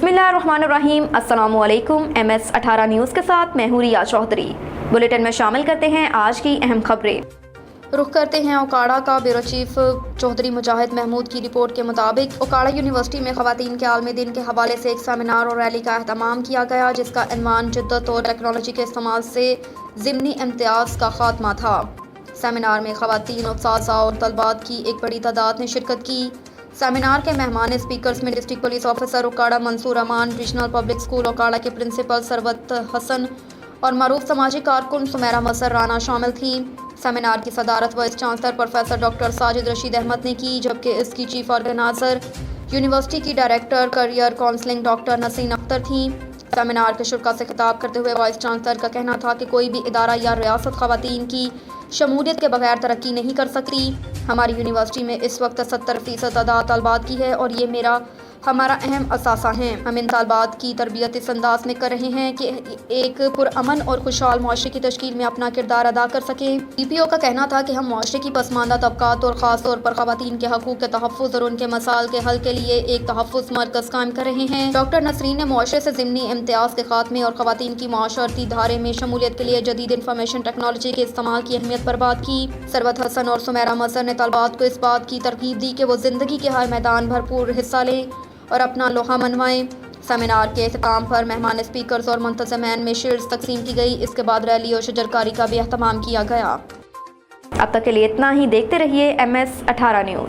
बिस्मिल्लाहिर्रहमानिर्रहीम। अस्सलामुअलैकुम। MS18 news के साथ मैं हूं रिया चौधरी। बुलेटिन में शामिल करते हैं आज की अहम खबरें। रुख करते हैं ओकाड़ा का। ब्यूरो चीफ चौधरी मुजाहिद महमूद की रिपोर्ट के मुताबिक ओकाड़ा यूनिवर्सिटी में ख़वातीन के आलमी दिन के हवाले से एक सेमिनार और रैली का अहतमाम किया गया, जिसका इन्वान जिद्दत और टेक्नोलॉजी के इस्तेमाल से ज़िमनी इम्तियाज़ का खात्मा था। सेमिनार में ख़वातीन उस्ताज़ा और तलबात की एक बड़ी तादाद ने शिरकत की। सेमिनार के मेहमान स्पीकर्स में district police officer Okara Mansoor Aman, regional public school Okara के प्रिंसिपल सरवत हसन और मरूफ समाजी कारकुन सुमेरा मसर राना शामिल थीं। सेमिनार की सदारत vice chancellor professor doctor Sajid Rashid Ahmed ने की, जबकि इसकी चीफ ऑर्गेनाइजर यूनिवर्सिटी की director career counselling doctor Naseen Akhtar थीं। सेमिनार के शुरा से खिताब करते हुए वाइस चांसलर का कहना था कि कोई भी इदारा या रियासत ख़वातीन की शमूलियत के बगैर तरक्की नहीं कर सकती। हमारी यूनिवर्सिटी में इस वक्त 70% तादाद तलबात की है और ये हमारा अहम असासा है। हम इन तलबात की तरबियत इस अंदाज में कर रहे हैं कि एक पुरअमन और खुशहाल मुआशरे की तश्कील में अपना किरदार अदा कर सकें। DPO का कहना था कि हम मुआशरे की पसमानदा तबकात और ख़ास तौर पर ख़वातीन के हकूक़ के तहफ़्फ़ुज़ और उनके मसाइल के हल के लिए एक तहफ़्फ़ुज़ मरकज़ कायम कर रहे हैं। डॉक्टर नसरीन ने मुआशरे से ज़िमनी इम्तियाज़ के खात्मे और ख़वातीन की मुआशरती धारे में शमूलियत के लिए जदीद इंफॉर्मेशन टेक्नोलॉजी के इस्तेमाल की अहमियत पर बात की। सरवत हसन और सुमेरा मसर ने तलबात को इस बात की तरगीब दी कि वो ज़िंदगी के हर मैदान भरपूर हिस्सा लें और अपना लोहा मनवाएं। सेमिनार के इख्तिताम पर मेहमान स्पीकर्स और मुंतज़मीन में शील्ड्स तकसीम की गई। इसके बाद रैली और शजरकारी का भी अहतमाम किया गया। अब तक के लिए इतना ही। देखते रहिए MS18 न्यूज़।